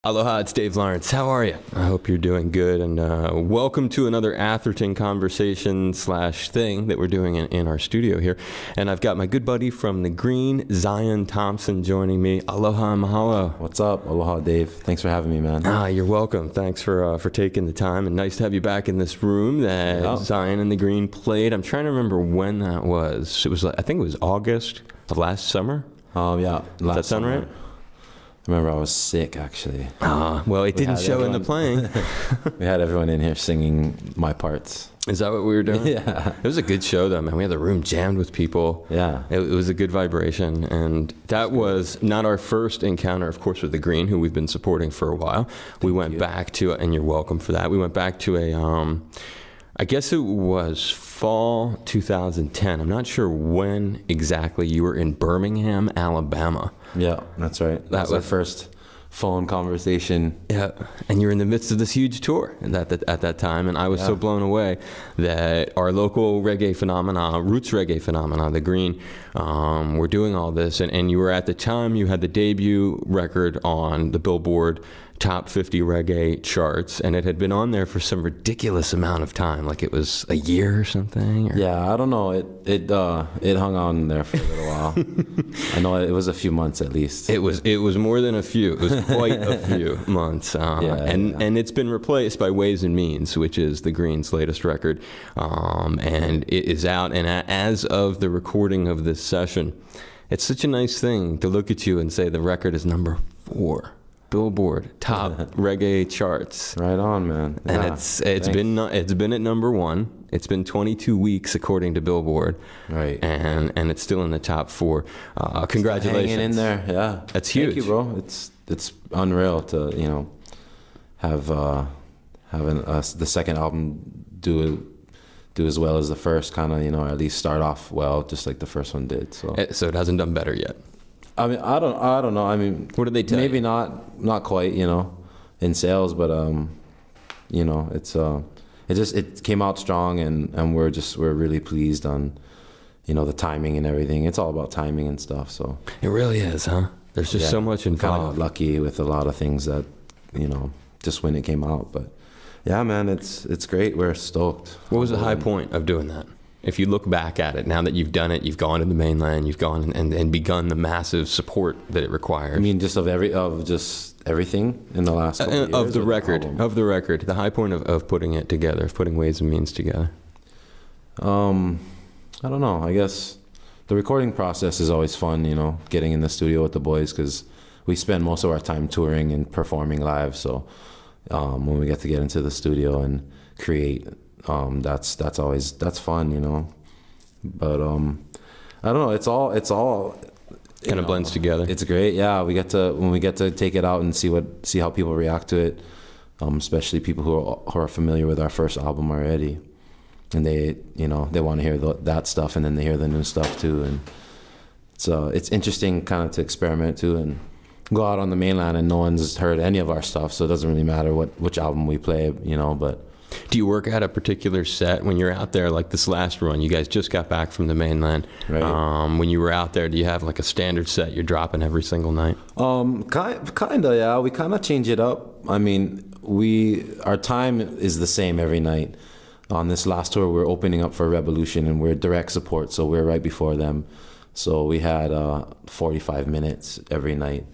Aloha, it's Dave Lawrence. How are you? I hope you're doing good, and welcome to another Atherton conversation / thing that we're doing in our studio here. And I've got my good buddy from the Green, Zion Thompson, joining me. Aloha and mahalo. What's up? Aloha, Dave. Thanks for having me, man. You're welcome. Thanks for taking the time, and nice to have you back in this room that Zion and the Green played. I'm trying to remember when that was. It was, I think it was August of last summer. Yeah. Does that sound right? I remember I was sick, actually. Well, it didn't show in the playing. We had everyone in here singing my parts. Is that what we were doing? Yeah. It was a good show, though, man. We had the room jammed with people. Yeah. It was a good vibration. And that was not our first encounter, of course, with the Green, who we've been supporting for a while. We went back to, and you're welcome for that. We went back to I guess it was fall 2010. I'm not sure when exactly. You were in Birmingham, Alabama. Yeah, that's right. That was our first phone conversation. Yeah, and you're in the midst of this huge tour at that time, and I was so blown away that our local reggae phenomena, roots reggae phenomena, the Green, were doing all this, and you were at the time, you had the debut record on the Billboard Top 50 reggae charts, and it had been on there for some ridiculous amount of time, like it was a year or something. Yeah, I don't know. It hung on there for a little while. I know it was a few months at least. It was more than a few. It was quite a few months. And it's been replaced by Ways and Means, which is the Green's latest record, and it is out. And as of the recording of this session, it's such a nice thing to look at you and say the record is number 4. Billboard top reggae charts. Right on, man. And it's been at number 1. It's been 22 weeks according to Billboard. Right. And it's still in the top 4. Congratulations. Hanging in there. Yeah. That's huge. Thank you, bro. It's unreal to, have having the second album do as well as the first, kind of, at least start off well, just like the first one did. So it hasn't done better yet. I mean, I don't know. I mean, what did they tell maybe you? not quite, in sales, but it came out strong, and we're really pleased on, the timing and everything. It's all about timing and stuff. So it really is, huh? There's just so much involved. Kind of lucky with a lot of things that, just when it came out. But yeah, man, it's great. We're stoked. What was the high point of doing that? If you look back at it, now that you've done it, you've gone to the mainland, you've gone and begun the massive support that it requires. I mean, just everything in the last couple of years? Of the record, the high point of putting it together, of putting Ways and Means together. I don't know. I guess the recording process is always fun, getting in the studio with the boys, because we spend most of our time touring and performing live. So when we get into the studio and create, that's fun, but I don't know, it's all kind of blends together. It's great. Yeah, when we get to take it out and see how people react to it, especially people who are familiar with our first album already, and they want to hear that stuff, and then they hear the new stuff too, and it's interesting kind of to experiment too, and go out on the mainland and no one's heard any of our stuff, so it doesn't really matter which album we play, but. Do you work out a particular set when you're out there, like this last run? You guys just got back from the mainland. Right. When you were out there, do you have like a standard set you're dropping every single night? Kind of, yeah. We kind of change it up. I mean, our time is the same every night. On this last tour, we're opening up for Revolution, and we're direct support, so we're right before them. So we had 45 minutes every night.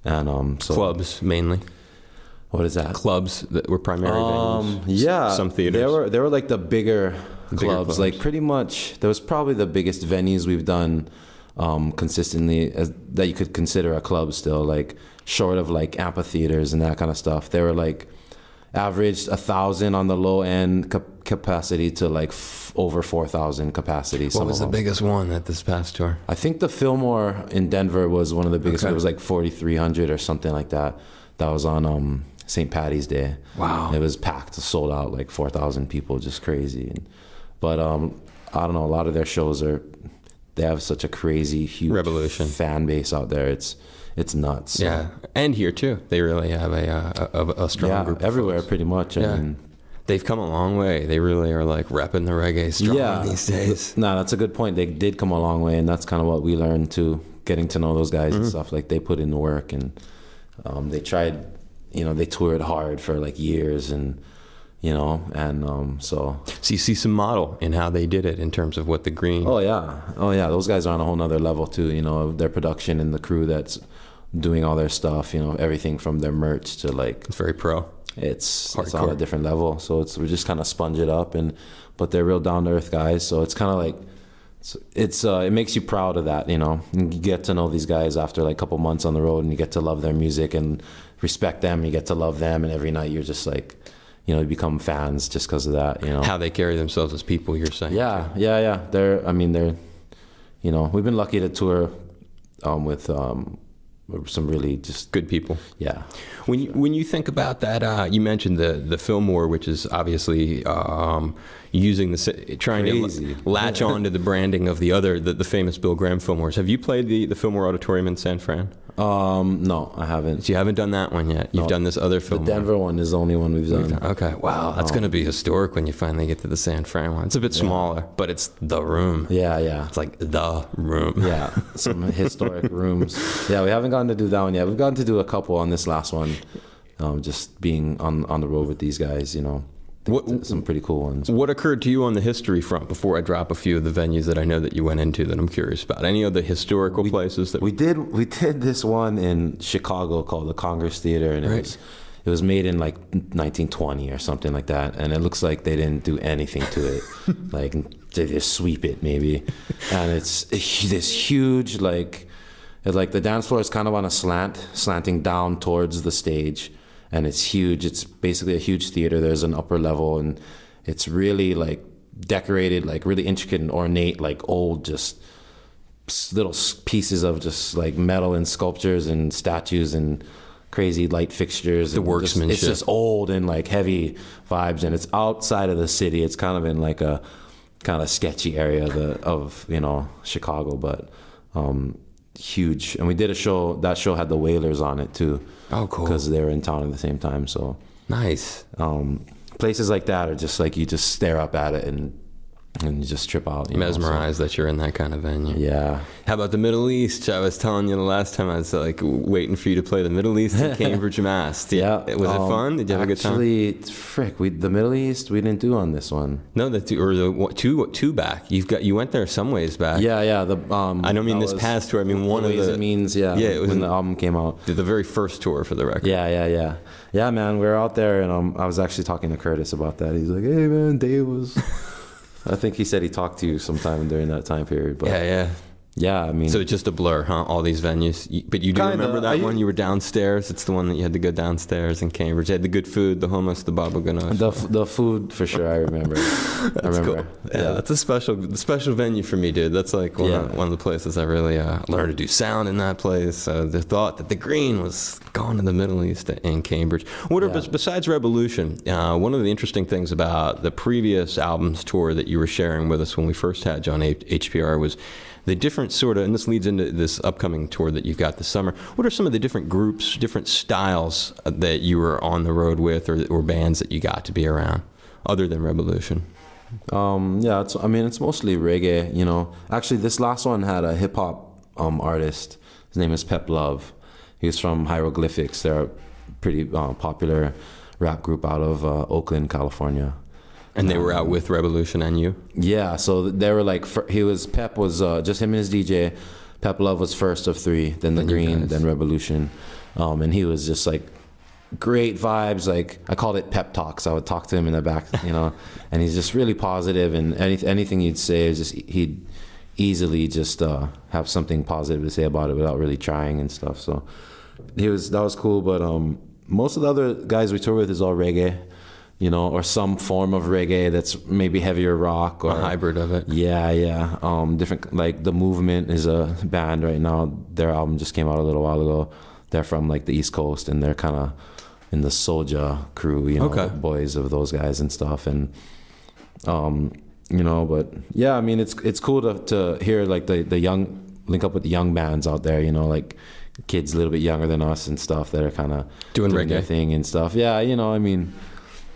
And clubs mainly. What is that? Clubs that were primary venues. Yeah, some theaters. They were like the bigger clubs. Like pretty much, that was probably the biggest venues we've done consistently that you could consider a club still. Like short of like amphitheaters and that kind of stuff. They were like averaged 1,000 on the low end capacity to like over 4,000 capacity. What was the biggest one at this past tour? I think the Fillmore in Denver was one of the biggest. Okay. It was like 4,300 or something like that. That was on St. Patty's Day. Wow. It was packed, sold out, like 4,000 people, just crazy. But I don't know, a lot of their shows they have such a crazy, huge Revolution fan base out there. It's nuts. So. Yeah, and here too. They really have a strong group. Everywhere, folks. Pretty much. Yeah. I mean, they've come a long way. They really are like repping the reggae strong these days. No, that's a good point. They did come a long way, and that's kind of what we learned too, getting to know those guys and stuff. Like they put in the work, and they tried they toured hard for like years, and so you see some model in how they did it in terms of what the Green. Oh yeah, those guys are on a whole nother level too. Their production and the crew that's doing all their stuff. Everything from their merch to like, it's very pro. It's on a different level. So we just kind of sponge it up, but they're real down to earth guys. So it's kind of like it makes you proud of that. You get to know these guys after like a couple months on the road, and you get to love their music and respect them. You get to love them, and every night you're just like, you become fans just because of that. How they carry themselves as people. You're saying. Yeah. They're we've been lucky to tour with some really just good people. Yeah. When you think about that, you mentioned the Fillmore, which is obviously using trying to latch on to the branding of the famous Bill Graham Fillmores. Have you played the Fillmore Auditorium in San Fran? No, I haven't. So you haven't done that one yet. You've done this other Fillmore. The Denver one is the only one we've done. Okay. Wow, that's going to be historic when you finally get to the San Fran one. It's a bit smaller, but it's the room. Yeah. It's like the room. Yeah, some historic rooms. Yeah, we haven't gotten to do that one yet. We've gotten to do a couple on this last one, just being on the road with these guys, some pretty cool ones. What occurred to you on the history front before I drop a few of the venues that I know that you went into that I'm curious about? Any other historical places that we did this one in Chicago called the Congress Theater, and it was made in like 1920 or something like that, and it looks like they didn't do anything to it. Like they just sweep it maybe, and it's this huge like the dance floor is kind of on a slanting down towards the stage. And it's huge. It's basically a huge theater. There's an upper level, and it's really like decorated, like really intricate and ornate, like old, just little pieces of just like metal and sculptures and statues and crazy light fixtures. The workmanship. It's just old and like heavy vibes, and it's outside of the city. It's kind of in like a kind of sketchy area of Chicago, but huge. And we did a show. That show had the Wailers on it too. Oh, cool. Because they were in town at the same time. So nice. Places like that are just like you just stare up at it and you just trip out. Mesmerized that you're in that kind of venue. Yeah. How about the Middle East? I was telling you the last time I was like waiting for you to play the Middle East in Cambridge, Mass. Yeah. Was it fun? Did you have a good time? Actually, the Middle East we didn't do on this one. No, the two back. You went there some ways back. Yeah. I don't mean this past tour. I mean one of the means. Yeah. Yeah. It was when the album came out. The very first tour for the record. Yeah. Yeah, man. We were out there, and I was actually talking to Curtis about that. He's like, "Hey, man, Dave was." I think he said he talked to you sometime during that time period. But yeah, I mean, so it's just a blur, huh? All these venues, but you do remember that one? You were downstairs. It's the one that you had to go downstairs in Cambridge. You had the good food, the hummus, the baba ganoush. The food for sure. I remember. That's cool. Yeah, that's a special venue for me, dude. That's like one of the places I really learned to do sound in that place. So the thought that the Green was going to the Middle East in Cambridge. Besides Revolution, one of the interesting things about the previous albums tour that you were sharing with us when we first had you on HPR was the different sort of, and this leads into this upcoming tour that you've got this summer. What are some of the different groups, different styles that you were on the road with, or bands that you got to be around, other than Revolution? It's mostly reggae. Actually, this last one had a hip hop artist. His name is Pep Love. He's from Hieroglyphics. They're a pretty popular rap group out of Oakland, California. And they were out with Revolution and you? Yeah, so they were like, Pep was just him and his DJ. Pep Love was first of three, then the Green, then Revolution. And he was just like great vibes. Like I called it pep talks. I would talk to him in the back, and he's just really positive, and anything he'd say is just, he'd easily just have something positive to say about it without really trying and stuff. So that was cool. But most of the other guys we tour with is all reggae. Or some form of reggae that's maybe heavier rock or a hybrid of it. Yeah. Different, like The Movement is a band right now. Their album just came out a little while ago. They're from like the East Coast, and they're kind of in the Soulja crew, the boys of those guys and stuff. And but yeah, I mean it's cool to hear like the young link up with the young bands out there. Like kids a little bit younger than us and stuff that are kind of doing reggae their thing and stuff. Yeah, I mean.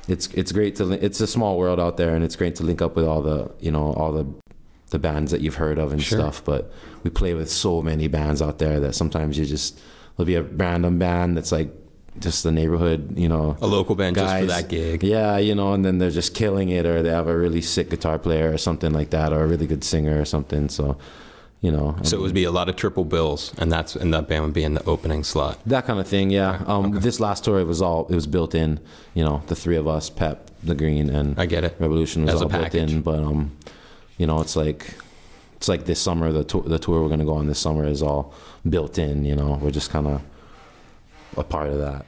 It's great it's a small world out there, and it's great to link up with all the bands that you've heard of and stuff. But we play with so many bands out there that sometimes there'll be a random band that's like just the neighborhood, you know, A local band guys, just for that gig. Yeah, you know, and then they're just killing it, or they have a really sick guitar player or something like that, or a really good singer or something. So, you know. So it would be a lot of triple bills, and that band would be in the opening slot. That kind of thing, yeah. This last tour, it was built in, you know, the three of us, Pep, The Green, and I get it. Revolution was As a all built package. in. But, you know, it's like this summer, the tour we're going to go on this summer is all built in, you know. We're just kind of a part of that.